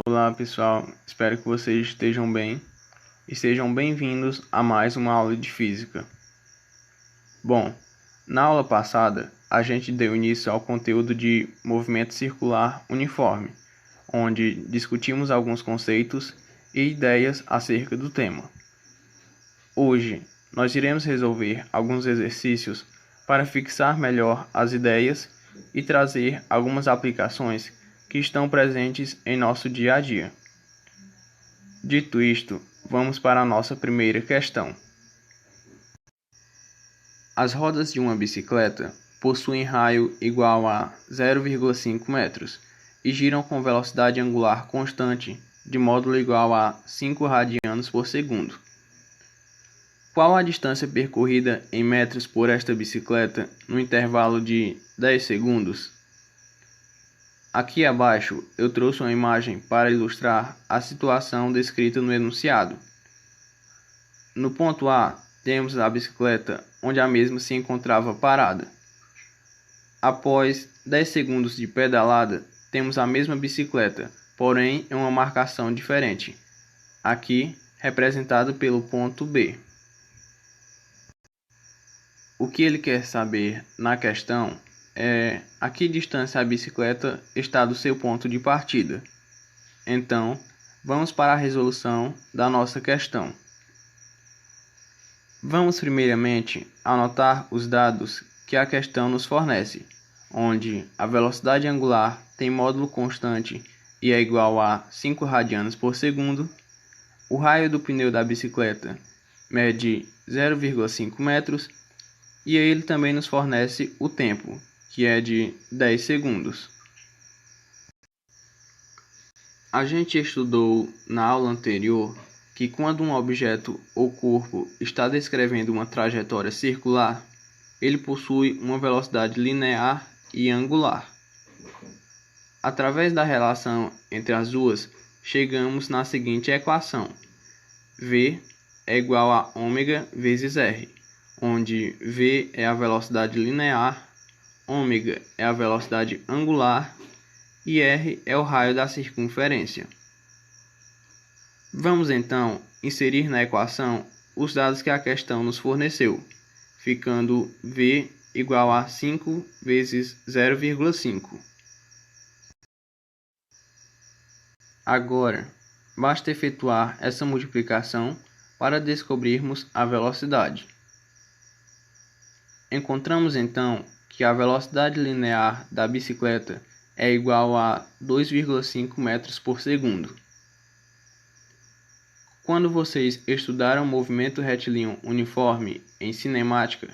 Olá pessoal, espero que vocês estejam bem e sejam bem-vindos a mais uma aula de física. Bom, na aula passada a gente deu início ao conteúdo de movimento circular uniforme, onde discutimos alguns conceitos e ideias acerca do tema. Hoje nós iremos resolver alguns exercícios para fixar melhor as ideias e trazer algumas aplicações que estão presentes em nosso dia a dia. Dito isto, vamos para a nossa primeira questão. As rodas de uma bicicleta possuem raio igual a 0,5 metros e giram com velocidade angular constante de módulo igual a 5 radianos por segundo. Qual a distância percorrida em metros por esta bicicleta no intervalo de 10 segundos? Aqui abaixo eu trouxe uma imagem para ilustrar a situação descrita no enunciado. No ponto A, temos a bicicleta onde a mesma se encontrava parada. Após 10 segundos de pedalada, temos a mesma bicicleta, porém em uma marcação diferente, aqui representado pelo ponto B. O que ele quer saber na questão é a que distância a bicicleta está do seu ponto de partida. Então, vamos para a resolução da nossa questão. Vamos primeiramente anotar os dados que a questão nos fornece, onde a velocidade angular tem módulo constante e é igual a 5 radianos por segundo, o raio do pneu da bicicleta mede 0,5 metros e ele também nos fornece o tempo, que é de 10 segundos. A gente estudou na aula anterior que quando um objeto ou corpo está descrevendo uma trajetória circular, ele possui uma velocidade linear e angular. Através da relação entre as duas, chegamos na seguinte equação: V é igual a ômega vezes R, onde V é a velocidade linear, ômega é a velocidade angular e R é o raio da circunferência. Vamos então inserir na equação os dados que a questão nos forneceu, ficando V igual a 5 vezes 0,5. Agora, basta efetuar essa multiplicação para descobrirmos a velocidade. Encontramos então que a velocidade linear da bicicleta é igual a 2,5 metros por segundo. Quando vocês estudaram movimento retilíneo uniforme em cinemática,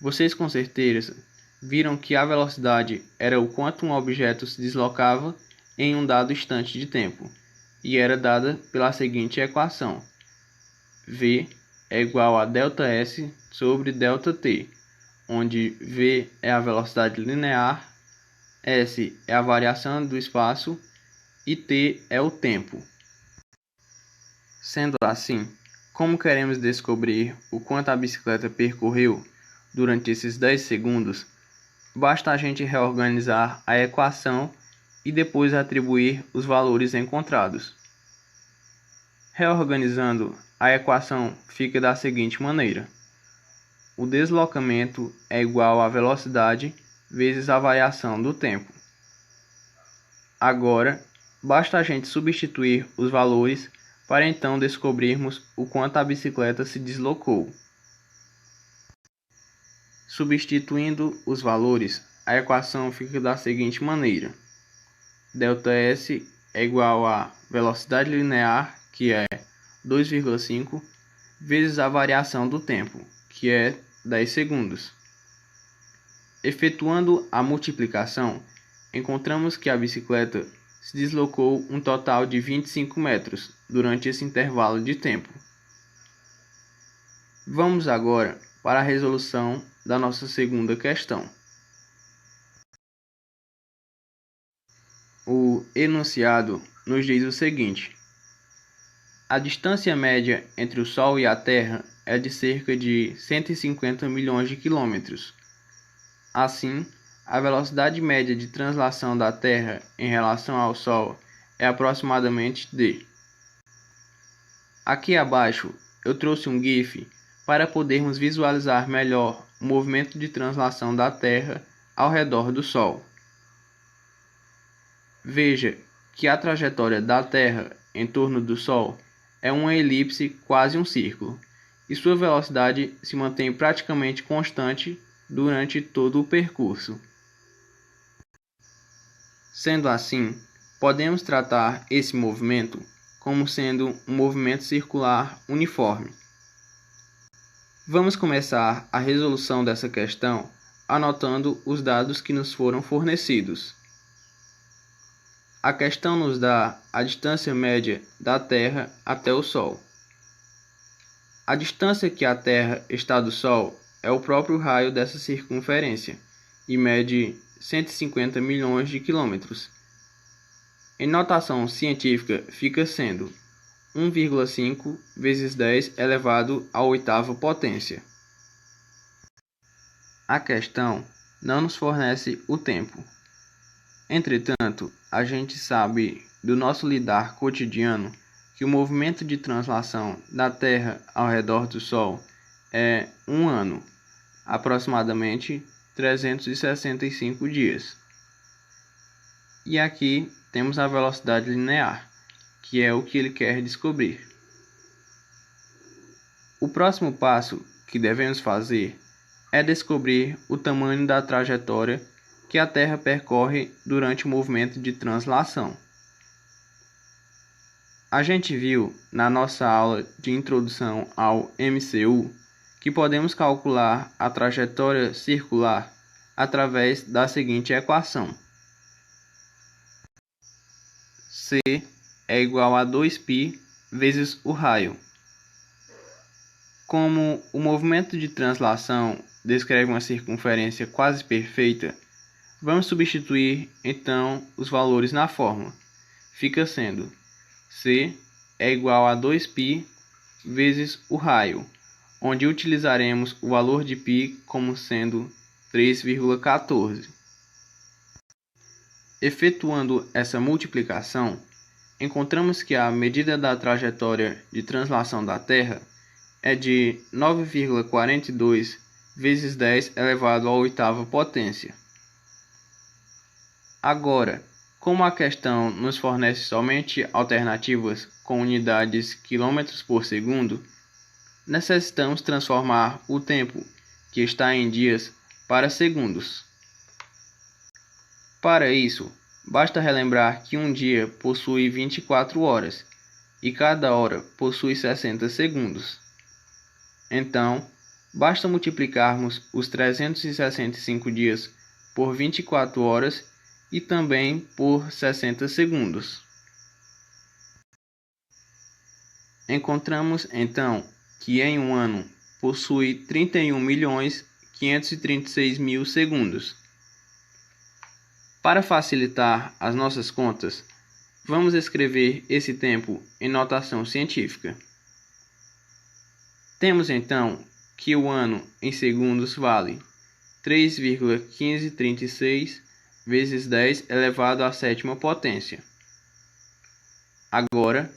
vocês com certeza viram que a velocidade era o quanto um objeto se deslocava em um dado instante de tempo, e era dada pela seguinte equação: V é igual a ΔS sobre ΔT, onde V é a velocidade linear, S é a variação do espaço e T é o tempo. Sendo assim, como queremos descobrir o quanto a bicicleta percorreu durante esses 10 segundos, basta a gente reorganizar a equação e depois atribuir os valores encontrados. Reorganizando, a equação fica da seguinte maneira: o deslocamento é igual à velocidade vezes a variação do tempo. Agora, basta a gente substituir os valores para então descobrirmos o quanto a bicicleta se deslocou. Substituindo os valores, a equação fica da seguinte maneira: ΔS é igual a velocidade linear, que é 2,5, vezes a variação do tempo, que é 10 segundos. Efetuando a multiplicação, encontramos que a bicicleta se deslocou um total de 25 metros durante esse intervalo de tempo. Vamos agora para a resolução da nossa segunda questão. O enunciado nos diz o seguinte: a distância média entre o Sol e a Terra é de cerca de 150 milhões de quilômetros. Assim, a velocidade média de translação da Terra em relação ao Sol é aproximadamente d. Aqui abaixo eu trouxe um GIF para podermos visualizar melhor o movimento de translação da Terra ao redor do Sol. Veja que a trajetória da Terra em torno do Sol é uma elipse, quase um círculo, e sua velocidade se mantém praticamente constante durante todo o percurso. Sendo assim, podemos tratar esse movimento como sendo um movimento circular uniforme. Vamos começar a resolução dessa questão anotando os dados que nos foram fornecidos. A questão nos dá a distância média da Terra até o Sol. A distância que a Terra está do Sol é o próprio raio dessa circunferência e mede 150 milhões de quilômetros. Em notação científica fica sendo 1,5 vezes 10 elevado à oitava potência. A questão não nos fornece o tempo. Entretanto, a gente sabe do nosso lidar cotidiano que o movimento de translação da Terra ao redor do Sol é um ano, aproximadamente 365 dias. E aqui temos a velocidade linear, que é o que ele quer descobrir. O próximo passo que devemos fazer é descobrir o tamanho da trajetória que a Terra percorre durante o movimento de translação. A gente viu na nossa aula de introdução ao MCU que podemos calcular a trajetória circular através da seguinte equação: C é igual a 2π vezes o raio. Como o movimento de translação descreve uma circunferência quase perfeita, vamos substituir então os valores na fórmula. Fica sendo C é igual a 2π vezes o raio, onde utilizaremos o valor de π como sendo 3,14. Efetuando essa multiplicação, encontramos que a medida da trajetória de translação da Terra é de 9,42 vezes 10 elevado à oitava potência. Agora, como a questão nos fornece somente alternativas com unidades quilômetros por segundo, necessitamos transformar o tempo, que está em dias, para segundos. Para isso, basta relembrar que um dia possui 24 horas e cada hora possui 60 segundos. Então, basta multiplicarmos os 365 dias por 24 horas e também por 60 segundos. Encontramos então que em um ano possui 31.536.000 segundos. Para facilitar as nossas contas, vamos escrever esse tempo em notação científica. Temos então que o ano em segundos vale 3,1536 vezes 10 elevado à sétima potência. Agora,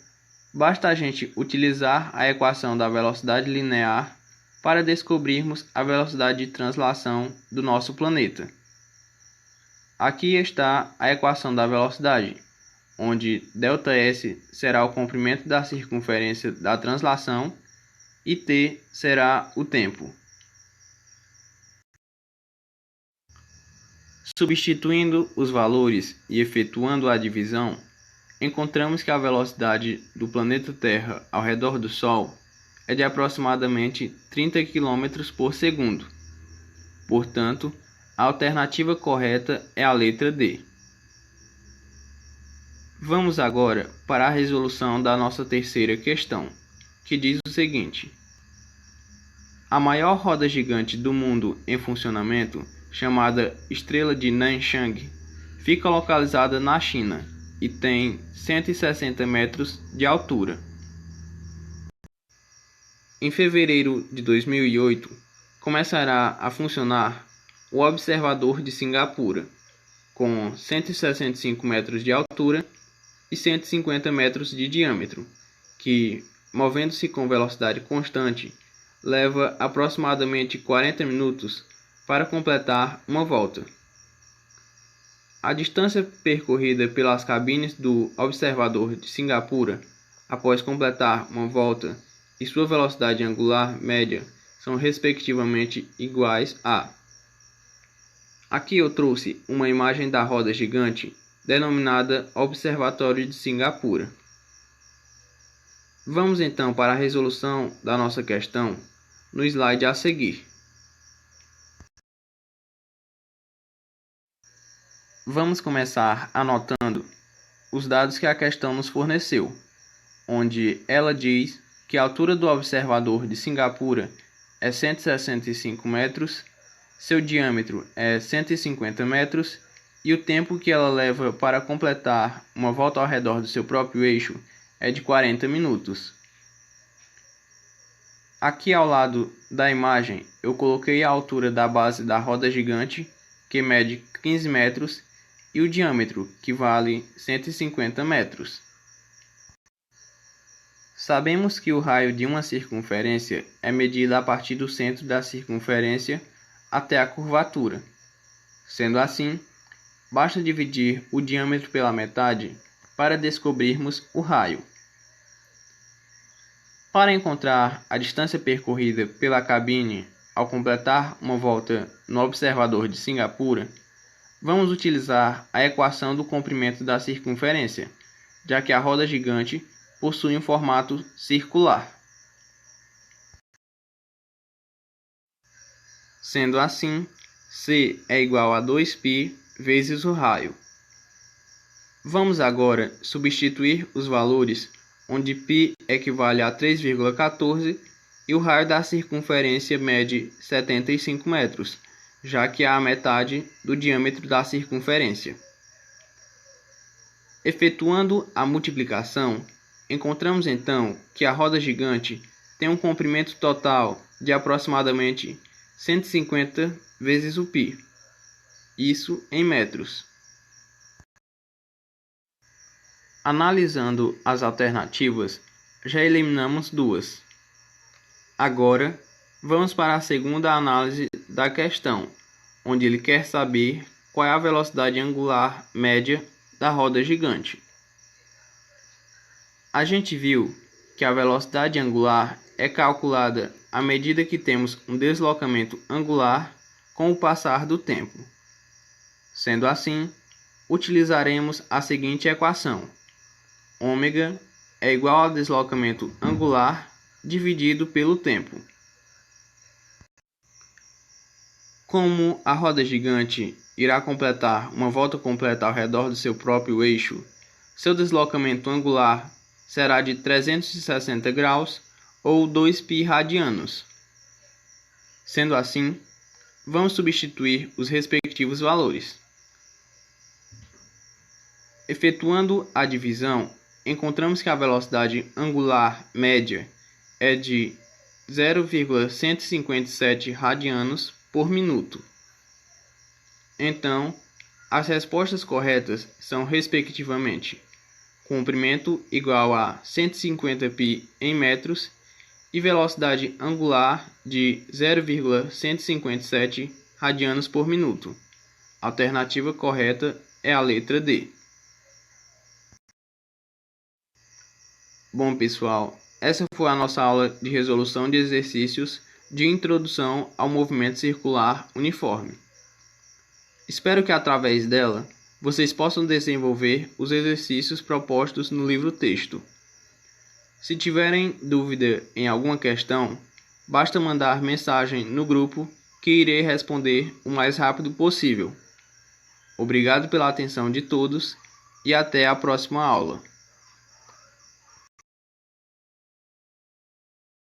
basta a gente utilizar a equação da velocidade linear para descobrirmos a velocidade de translação do nosso planeta. Aqui está a equação da velocidade, onde ΔS será o comprimento da circunferência da translação e t será o tempo. Substituindo os valores e efetuando a divisão, encontramos que a velocidade do planeta Terra ao redor do Sol é de aproximadamente 30 km por segundo. Portanto, a alternativa correta é a letra D. Vamos agora para a resolução da nossa terceira questão, que diz o seguinte: a maior roda gigante do mundo em funcionamento, chamada Estrela de Nanchang, fica localizada na China e tem 160 metros de altura. Em fevereiro de 2008, começará a funcionar o Observador de Singapura, com 165 metros de altura e 150 metros de diâmetro, que, movendo-se com velocidade constante, leva aproximadamente 40 minutos para completar uma volta. A distância percorrida pelas cabines do observador de Singapura após completar uma volta e sua velocidade angular média são respectivamente iguais a. Aqui eu trouxe uma imagem da roda gigante denominada Observatório de Singapura. Vamos então para a resolução da nossa questão no slide a seguir. Vamos começar anotando os dados que a questão nos forneceu, onde ela diz que a altura do observador de Singapura é 165 metros, seu diâmetro é 150 metros e o tempo que ela leva para completar uma volta ao redor do seu próprio eixo é de 40 minutos. Aqui ao lado da imagem eu coloquei a altura da base da roda gigante, que mede 15 metros, e o diâmetro, que vale 150 metros. Sabemos que o raio de uma circunferência é medido a partir do centro da circunferência até a curvatura. Sendo assim, basta dividir o diâmetro pela metade para descobrirmos o raio. Para encontrar a distância percorrida pela cabine ao completar uma volta no observador de Singapura, vamos utilizar a equação do comprimento da circunferência, já que a roda gigante possui um formato circular. Sendo assim, C é igual a 2π vezes o raio. Vamos agora substituir os valores, onde π equivale a 3,14 e o raio da circunferência mede 75 metros, já que é a metade do diâmetro da circunferência. Efetuando a multiplicação, encontramos então que a roda gigante tem um comprimento total de aproximadamente 150 vezes o π, isso em metros. Analisando as alternativas, já eliminamos duas. Agora, vamos para a segunda análise da questão, onde ele quer saber qual é a velocidade angular média da roda gigante. A gente viu que a velocidade angular é calculada à medida que temos um deslocamento angular com o passar do tempo. Sendo assim, utilizaremos a seguinte equação: ômega é igual ao deslocamento angular dividido pelo tempo. Como a roda gigante irá completar uma volta completa ao redor do seu próprio eixo, seu deslocamento angular será de 360 graus ou 2π radianos. Sendo assim, vamos substituir os respectivos valores. Efetuando a divisão, encontramos que a velocidade angular média é de 0,157 radianos por minuto. Então, as respostas corretas são respectivamente comprimento igual a 150π em metros e velocidade angular de 0,157 radianos por minuto. A alternativa correta é a letra D. Bom, pessoal, essa foi a nossa aula de resolução de exercícios de introdução ao movimento circular uniforme. Espero que através dela vocês possam desenvolver os exercícios propostos no livro-texto. Se tiverem dúvida em alguma questão, basta mandar mensagem no grupo que irei responder o mais rápido possível. Obrigado pela atenção de todos e até a próxima aula.